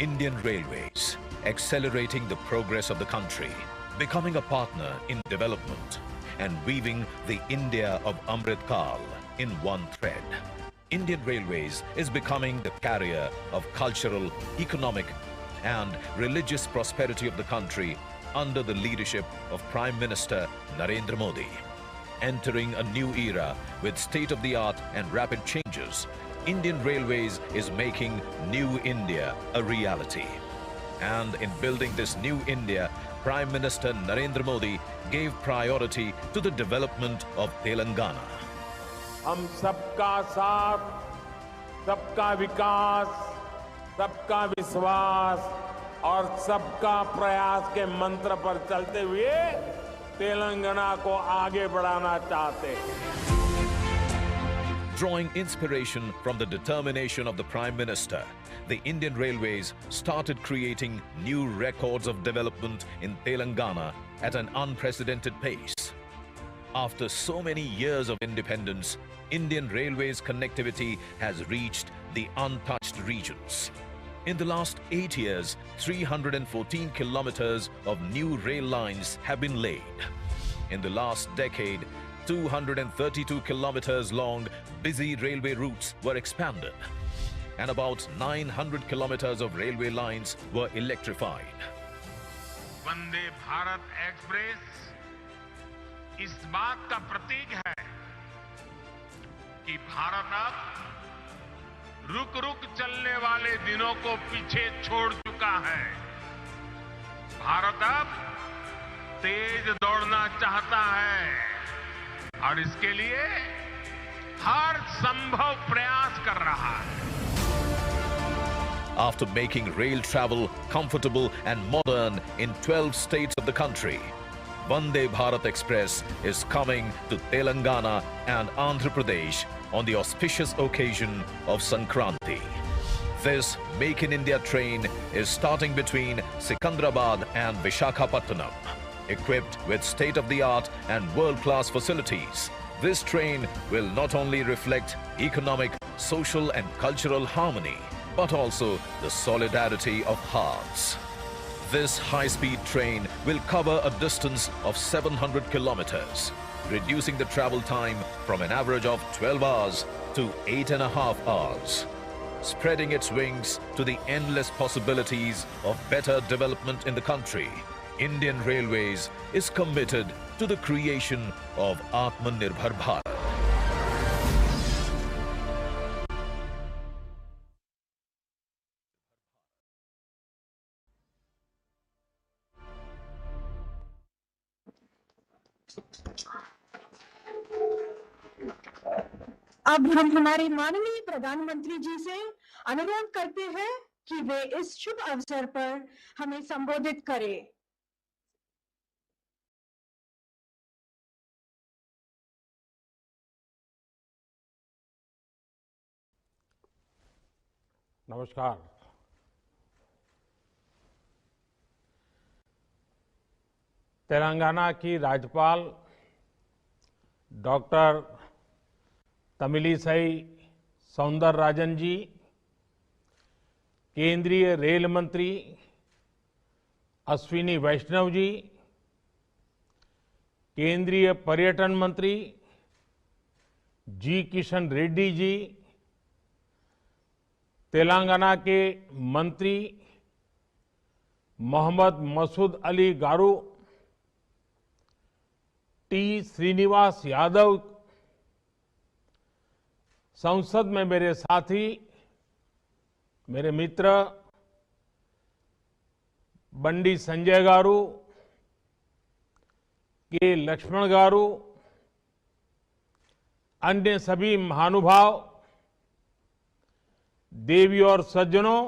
Indian Railways, accelerating the progress of the country, becoming a partner in development, and weaving the India of Amrit Kal in one thread. Indian Railways is becoming the carrier of cultural, economic, and religious prosperity of the country under the leadership of Prime Minister Narendra Modi. Entering a new era with state-of-the-art and rapid changes, Indian Railways is making New India a reality. And in building this new India, Prime Minister Narendra Modi gave priority to the development of Telangana. हम सबका साथ, सबका विकास, सबका विश्वास और सबका प्रयास के मंत्र पर चलते हुए तेलंगाना को आगे बढ़ाना चाहते हैं। Drawing inspiration from the determination of the Prime Minister, the Indian Railways started creating new records of development in Telangana at an unprecedented pace. After so many years of independence, Indian Railways connectivity has reached the untouched regions. In the last 8 years, 314 kilometers of new rail lines have been laid. In the last decade, 232 kilometers long busy railway routes were expanded, and about 900 kilometers of railway lines were electrified. Vande Bharat express इस बात का प्रतीक है कि भारत अब रुक-रुक चलने वाले दिनों को पीछे छोड़ चुका है। भारत अब तेज दौड़ना चाहता है और इसके लिए हर संभव प्रयास कर रहा है। After making rail travel comfortable and modern in 12 states of the country, Vande Bharat Express is coming to Telangana and Andhra Pradesh on the auspicious occasion of Sankranti. This Make in India train is starting between Secunderabad and Visakhapatnam. Equipped with state-of-the-art and world-class facilities, this train will not only reflect economic, social and cultural harmony, but also the solidarity of hearts. This high-speed train will cover a distance of 700 kilometers, reducing the travel time from an average of 12 hours to 8.5 hours, spreading its wings to the endless possibilities of better development in the country. Indian Railways is committed to the creation of Atmanirbhar Bharat. अब हम हमारे माननीय प्रधानमंत्री जी से अनुरोध करते हैं कि वे इस शुभ अवसर पर हमें संबोधित करें। नमस्कार। तेलंगाना की राज्यपाल डॉक्टर तमिलिसाई सौंदरराजन जी, केंद्रीय रेल मंत्री अश्विनी वैष्णव जी, केंद्रीय पर्यटन मंत्री जी किशन रेड्डी जी, तेलंगाना के मंत्री मोहम्मद मसूद अली गारू, टी श्रीनिवास यादव, संसद में मेरे साथी, मेरे मित्र बंडी संजय गारू, के लक्ष्मण गारू, अन्य सभी महानुभाव, देवी और सज्जनों,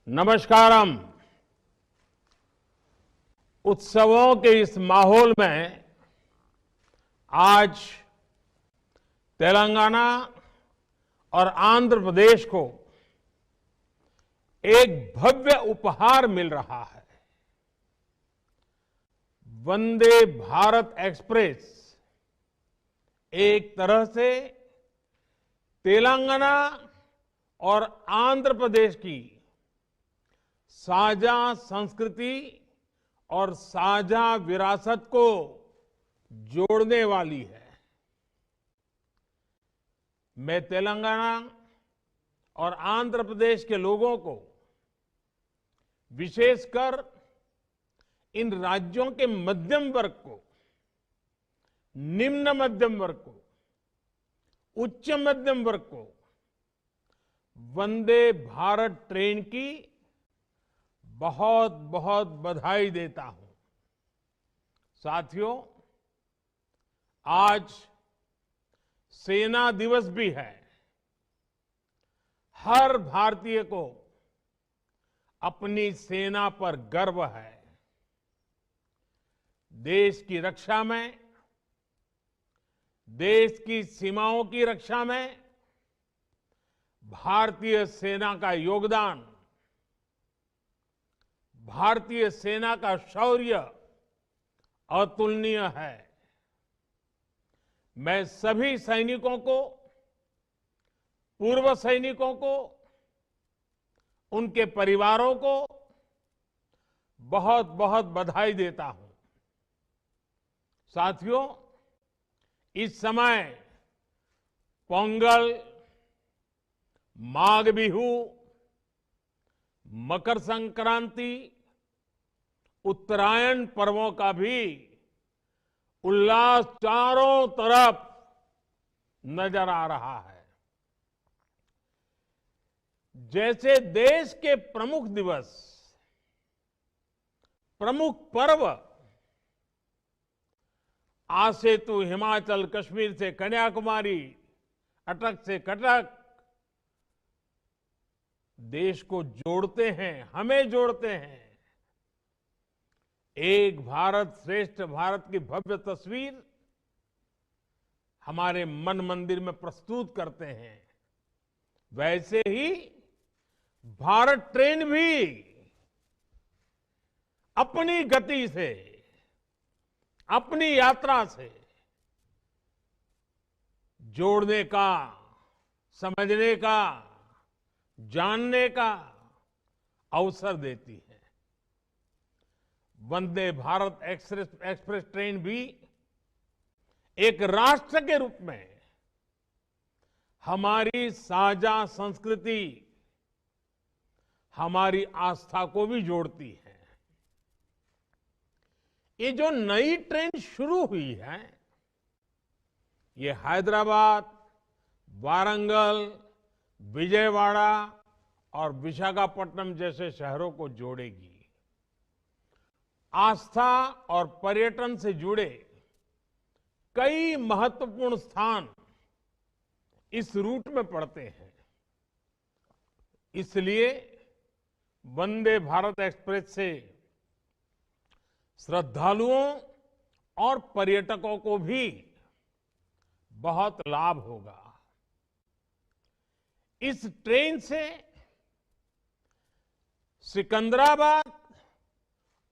नमस्कारम। उत्सवों के इस माहौल में आज तेलंगाना और आंध्र प्रदेश को एक भव्य उपहार मिल रहा है। वंदे भारत एक्सप्रेस एक तरह से तेलंगाना और आंध्र प्रदेश की साझा संस्कृति और साझा विरासत को जोड़ने वाली है। मैं तेलंगाना और आंध्र प्रदेश के लोगों को, विशेषकर इन राज्यों के मध्यम वर्ग को, निम्न मध्यम वर्ग को, उच्च मध्यम वर्ग को वंदे भारत ट्रेन की बहुत बहुत बधाई देता हूं। साथियों, आज सेना दिवस भी है। हर भारतीय को अपनी सेना पर गर्व है। देश की रक्षा में, देश की सीमाओं की रक्षा में भारतीय सेना का योगदान, भारतीय सेना का शौर्य अतुलनीय है। मैं सभी सैनिकों को, पूर्व सैनिकों को, उनके परिवारों को बहुत बहुत बधाई देता हूं। साथियों, इस समय पोंगल, माघ बिहू, मकर संक्रांति, उत्तरायण पर्वों का भी उल्लास चारों तरफ नजर आ रहा है। जैसे देश के प्रमुख दिवस, प्रमुख पर्व आज से तो हिमाचल, कश्मीर से कन्याकुमारी, अटक से कटक देश को जोड़ते हैं, हमें जोड़ते हैं। एक भारत श्रेष्ठ भारत की भव्य तस्वीर हमारे मन मंदिर में प्रस्तुत करते हैं। वैसे ही भारत ट्रेन भी अपनी गति से, अपनी यात्रा से जोड़ने का, समझने का, जानने का अवसर देती है। वंदे भारत एक्सप्रेस ट्रेन भी एक राष्ट्र के रूप में हमारी साझा संस्कृति, हमारी आस्था को भी जोड़ती है। ये जो नई ट्रेन शुरू हुई है, ये हैदराबाद, वारंगल, विजयवाड़ा और विशाखापट्टनम जैसे शहरों को जोड़ेगी। आस्था और पर्यटन से जुड़े कई महत्वपूर्ण स्थान इस रूट में पड़ते हैं। इसलिए वंदे भारत एक्सप्रेस से श्रद्धालुओं और पर्यटकों को भी बहुत लाभ होगा। इस ट्रेन से सिकंदराबाद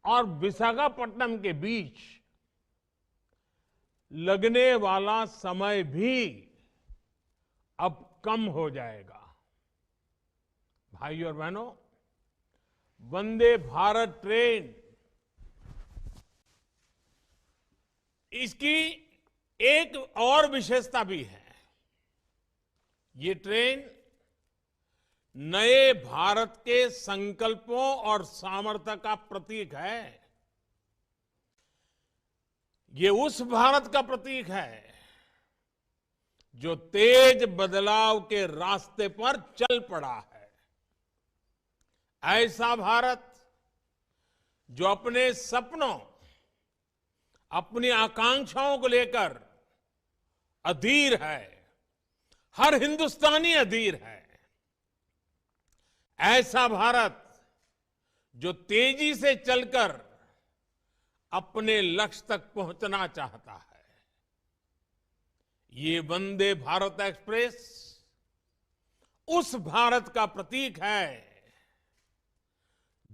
और विशाखापट्टनम के बीच लगने वाला समय भी अब कम हो जाएगा। भाइयों और बहनों, वंदे भारत ट्रेन, इसकी एक और विशेषता भी है। ये ट्रेन नए भारत के संकल्पों और सामर्थ्य का प्रतीक है। ये उस भारत का प्रतीक है जो तेज बदलाव के रास्ते पर चल पड़ा है। ऐसा भारत जो अपने सपनों, अपनी आकांक्षाओं को लेकर अधीर है। हर हिंदुस्तानी अधीर है। ऐसा भारत जो तेजी से चलकर अपने लक्ष्य तक पहुंचना चाहता है। ये वंदे भारत एक्सप्रेस उस भारत का प्रतीक है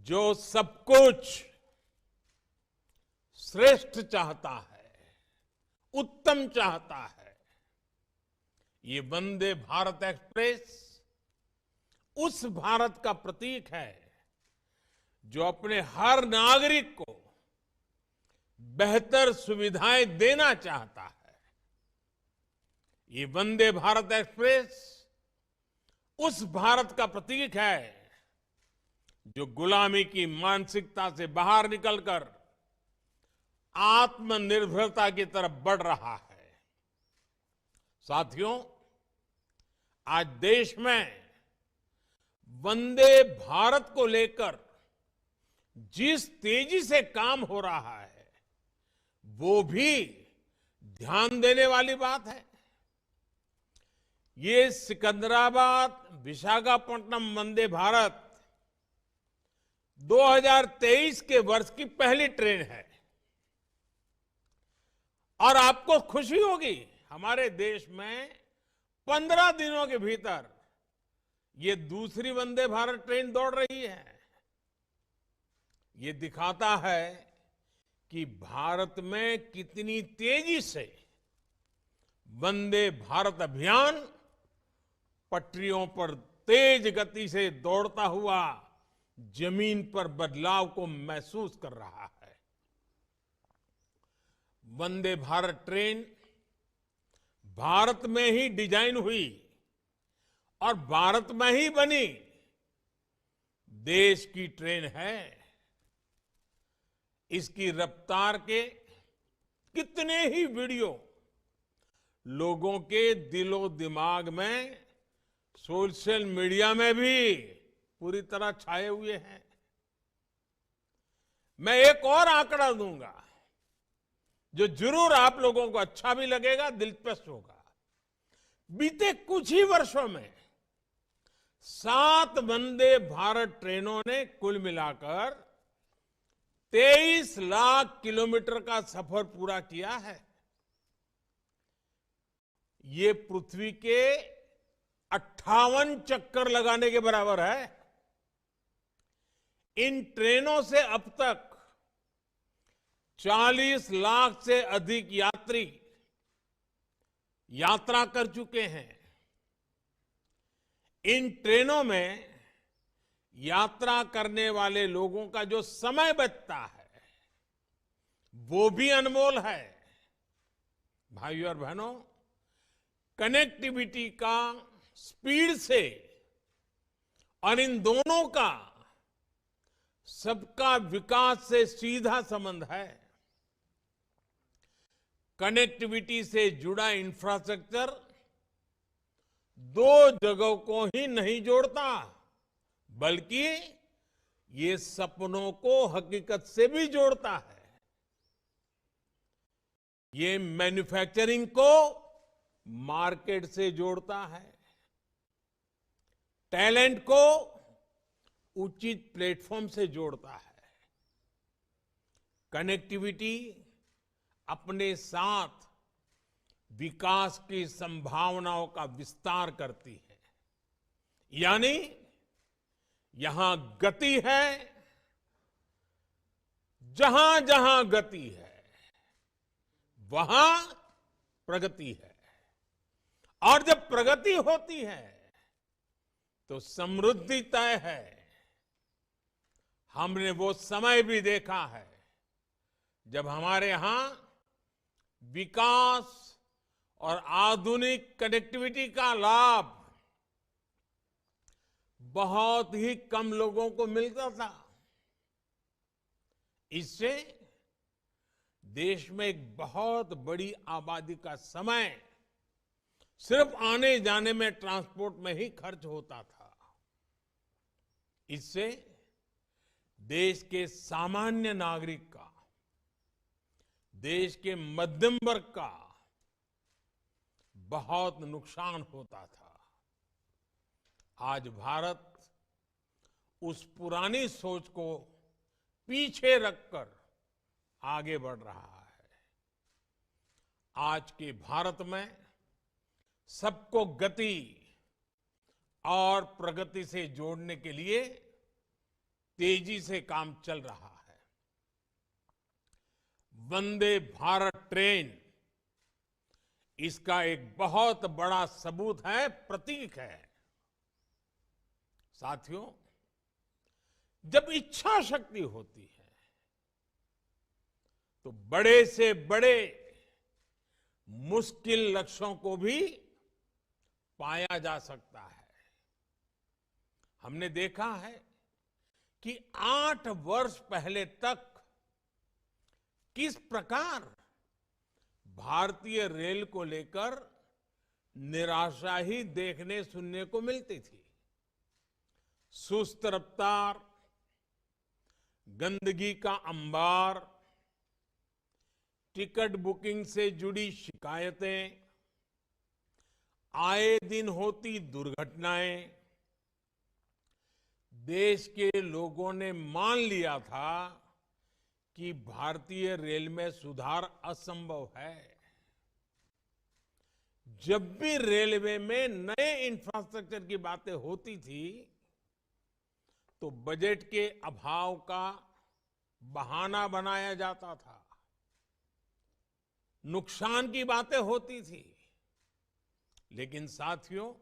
जो सब कुछ श्रेष्ठ चाहता है, उत्तम चाहता है। ये वंदे भारत एक्सप्रेस उस भारत का प्रतीक है जो अपने हर नागरिक को बेहतर सुविधाएं देना चाहता है। ये वंदे भारत एक्सप्रेस उस भारत का प्रतीक है जो गुलामी की मानसिकता से बाहर निकलकर आत्मनिर्भरता की तरफ बढ़ रहा है। साथियों, आज देश में वंदे भारत को लेकर जिस तेजी से काम हो रहा है, वो भी ध्यान देने वाली बात है। ये सिकंदराबाद विशाखापट्टनम वंदे भारत 2023 के वर्ष की पहली ट्रेन है और आपको खुशी होगी, हमारे देश में 15 दिनों के भीतर ये दूसरी वंदे भारत ट्रेन दौड़ रही है। ये दिखाता है कि भारत में कितनी तेजी से वंदे भारत अभियान पटरियों पर तेज गति से दौड़ता हुआ जमीन पर बदलाव को महसूस कर रहा है। वंदे भारत ट्रेन भारत में ही डिजाइन हुई और भारत में ही बनी देश की ट्रेन है। इसकी रफ्तार के कितने ही वीडियो लोगों के दिलो दिमाग में, सोशल मीडिया में भी पूरी तरह छाए हुए हैं। मैं एक और आंकड़ा दूंगा जो जरूर आप लोगों को अच्छा भी लगेगा, दिलचस्प होगा। बीते कुछ ही वर्षों में 7 वंदे भारत ट्रेनों ने कुल मिलाकर 23 लाख किलोमीटर का सफर पूरा किया है। ये पृथ्वी के 58 चक्कर लगाने के बराबर है। इन ट्रेनों से अब तक 40 लाख से अधिक यात्री यात्रा कर चुके हैं। इन ट्रेनों में यात्रा करने वाले लोगों का जो समय बचता है वो भी अनमोल है। भाइयों और बहनों, कनेक्टिविटी का स्पीड से और इन दोनों का सबका विकास से सीधा संबंध है। कनेक्टिविटी से जुड़ा इंफ्रास्ट्रक्चर 2 जगहों को ही नहीं जोड़ता, बल्कि ये सपनों को हकीकत से भी जोड़ता है। ये मैन्युफैक्चरिंग को मार्केट से जोड़ता है, टैलेंट को उचित प्लेटफॉर्म से जोड़ता है। कनेक्टिविटी अपने साथ विकास की संभावनाओं का विस्तार करती है। यानी यहां गति है, जहां जहां गति है वहां प्रगति है, और जब प्रगति होती है तो समृद्धि तय है। हमने वो समय भी देखा है जब हमारे यहां विकास और आधुनिक कनेक्टिविटी का लाभ बहुत ही कम लोगों को मिलता था। इससे देश में एक बहुत बड़ी आबादी का समय सिर्फ आने जाने में, ट्रांसपोर्ट में ही खर्च होता था। इससे देश के सामान्य नागरिक का, देश के मध्यम वर्ग का बहुत नुकसान होता था। आज भारत उस पुरानी सोच को पीछे रखकर आगे बढ़ रहा है। आज के भारत में सबको गति और प्रगति से जोड़ने के लिए तेजी से काम चल रहा है। वंदे भारत ट्रेन इसका एक बहुत बड़ा सबूत है, प्रतीक है। साथियों, जब इच्छा शक्ति होती है तो बड़े से बड़े मुश्किल लक्ष्यों को भी पाया जा सकता है। हमने देखा है कि 8 वर्ष पहले तक किस प्रकार भारतीय रेल को लेकर निराशा ही देखने सुनने को मिलती थी। सुस्त रफ्तार, गंदगी का अंबार, टिकट बुकिंग से जुड़ी शिकायतें, आए दिन होती दुर्घटनाएं, देश के लोगों ने मान लिया था कि भारतीय रेल में सुधार असंभव है। जब भी रेलवे में नए इंफ्रास्ट्रक्चर की बातें होती थी तो बजट के अभाव का बहाना बनाया जाता था, नुकसान की बातें होती थी। लेकिन साथियों,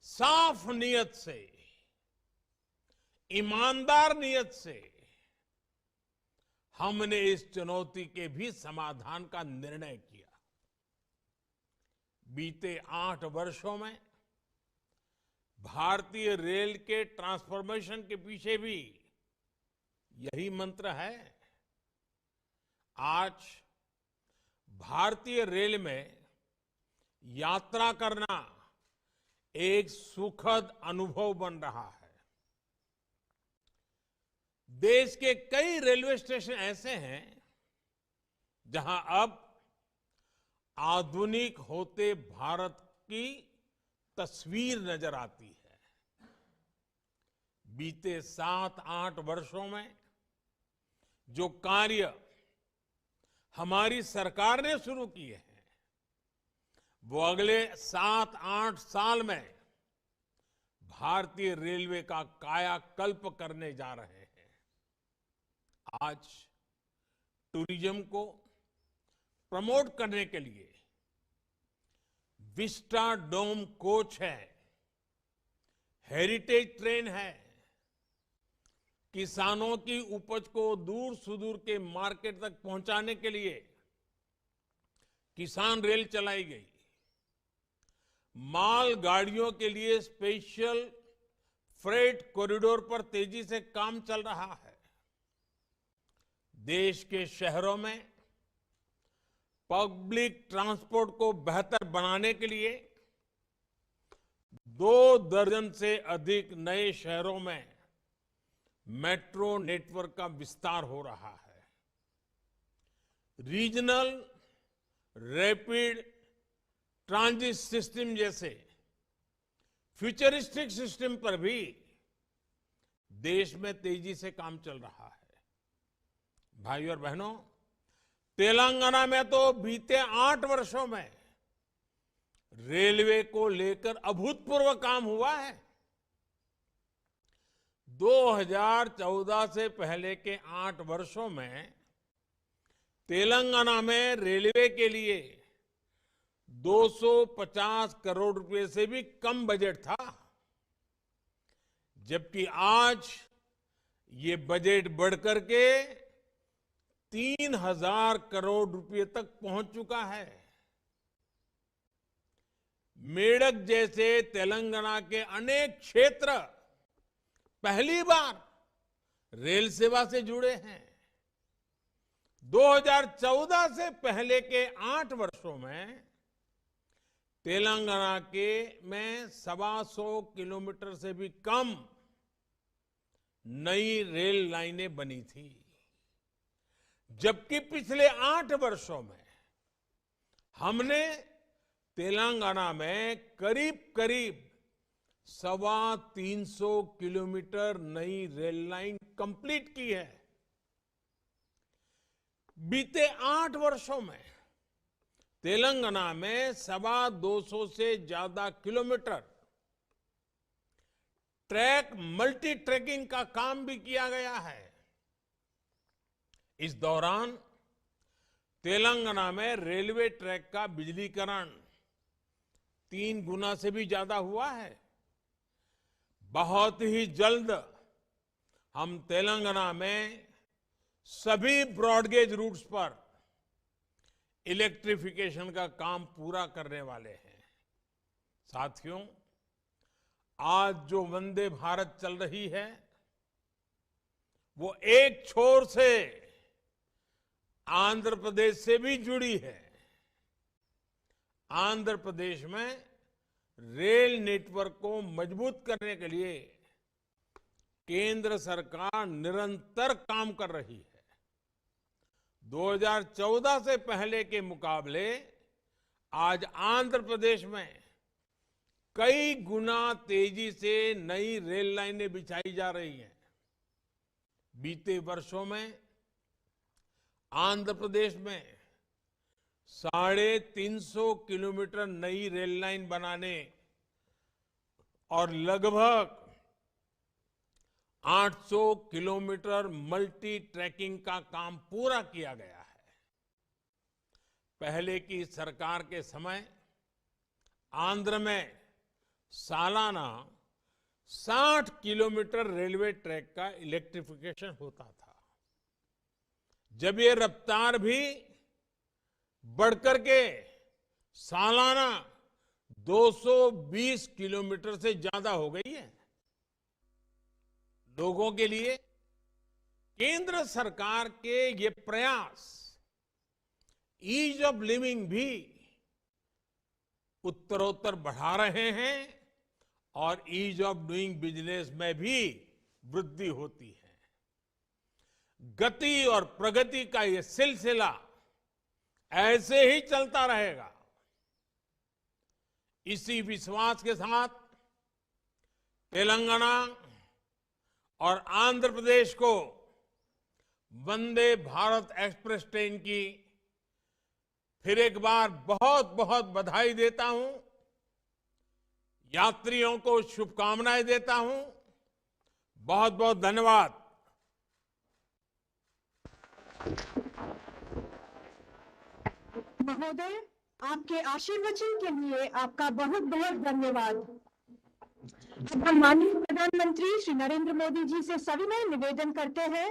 साफ नीयत से, ईमानदार नीयत से हमने इस चुनौती के भी समाधान का निर्णय किया। बीते 8 वर्षों में भारतीय रेल के ट्रांसफॉर्मेशन के पीछे भी यही मंत्र है। आज भारतीय रेल में यात्रा करना एक सुखद अनुभव बन रहा है। देश के कई रेलवे स्टेशन ऐसे हैं जहां अब आधुनिक होते भारत की तस्वीर नजर आती है। बीते 7-8 वर्षों में जो कार्य हमारी सरकार ने शुरू किए हैं वो अगले 7-8 साल में भारतीय रेलवे का कायाकल्प करने जा रहे हैं। आज टूरिज्म को प्रमोट करने के लिए विस्टा डोम कोच है, हेरिटेज ट्रेन है, किसानों की उपज को दूर सुदूर के मार्केट तक पहुंचाने के लिए किसान रेल चलाई गई, माल गाड़ियों के लिए स्पेशल फ्रेट कॉरिडोर पर तेजी से काम चल रहा है। देश के शहरों में पब्लिक ट्रांसपोर्ट को बेहतर बनाने के लिए 2 दर्जन से अधिक नए शहरों में मेट्रो नेटवर्क का विस्तार हो रहा है। रीजनल रैपिड ट्रांजिट सिस्टम जैसे फ्यूचरिस्टिक सिस्टम पर भी देश में तेजी से काम चल रहा है। भाइयों और बहनों, तेलंगाना में तो बीते 8 वर्षों में रेलवे को लेकर अभूतपूर्व काम हुआ है। 2014 से पहले के 8 वर्षों में तेलंगाना में रेलवे के लिए 250 करोड़ रुपए से भी कम बजट था, जबकि आज ये बजट बढ़कर के 3000 करोड़ रुपए तक पहुंच चुका है। मेडक जैसे तेलंगाना के अनेक क्षेत्र पहली बार रेल सेवा से जुड़े हैं। 2014 से पहले के 8 वर्षों में तेलंगाना के में 125 किलोमीटर से भी कम नई रेल लाइनें बनी थी, जबकि पिछले 8 वर्षों में हमने तेलंगाना में करीब 325 किलोमीटर नई रेल लाइन कंप्लीट की है। बीते 8 वर्षों में तेलंगाना में 225 से ज्यादा किलोमीटर ट्रैक मल्टी ट्रैकिंग का काम भी किया गया है। इस दौरान तेलंगाना में रेलवे ट्रैक का बिजलीकरण 3 गुना से भी ज्यादा हुआ है। बहुत ही जल्द हम तेलंगाना में सभी ब्रॉडगेज रूट्स पर इलेक्ट्रिफिकेशन का काम पूरा करने वाले हैं। साथियों, आज जो वंदे भारत चल रही है वो एक छोर से आंध्र प्रदेश से भी जुड़ी है। आंध्र प्रदेश में रेल नेटवर्क को मजबूत करने के लिए केंद्र सरकार निरंतर काम कर रही है। 2014 से पहले के मुकाबले आज आंध्र प्रदेश में कई गुना तेजी से नई रेल लाइनें बिछाई जा रही हैं। बीते वर्षों में आंध्र प्रदेश में 350 किलोमीटर नई रेल लाइन बनाने और लगभग 800 किलोमीटर मल्टी ट्रैकिंग का काम पूरा किया गया है। पहले की सरकार के समय आंध्र में सालाना 60 किलोमीटर रेलवे ट्रैक का इलेक्ट्रिफिकेशन होता था। जब ये रफ्तार भी बढ़कर के सालाना 220 किलोमीटर से ज्यादा हो गई है। लोगों के लिए केंद्र सरकार के ये प्रयास ईज ऑफ लिविंग भी उत्तरोत्तर बढ़ा रहे हैं और ईज ऑफ डूइंग बिजनेस में भी वृद्धि होती है। गति और प्रगति का ये सिलसिला ऐसे ही चलता रहेगा। इसी विश्वास के साथ तेलंगाना और आंध्र प्रदेश को वंदे भारत एक्सप्रेस ट्रेन की फिर एक बार बहुत बहुत बधाई देता हूं। यात्रियों को शुभकामनाएं देता हूं। बहुत बहुत धन्यवाद। महोदय, आपके आशीर्वचन के लिए आपका बहुत बहुत धन्यवाद। हम माननीय प्रधानमंत्री श्री नरेंद्र मोदी जी से सविनय निवेदन करते हैं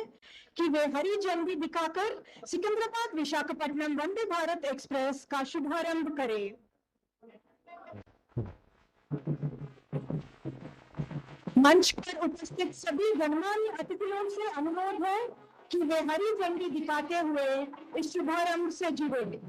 कि वे हरी झंडी दिखाकर सिकंदराबाद विशाखापट्टनम वंदे भारत एक्सप्रेस का शुभारंभ करें। मंच पर उपस्थित सभी गणमान्य अतिथियों से अनुरोध है कि वे हरी झंडी दिखाते हुए इस शुभारंभ से जुड़े।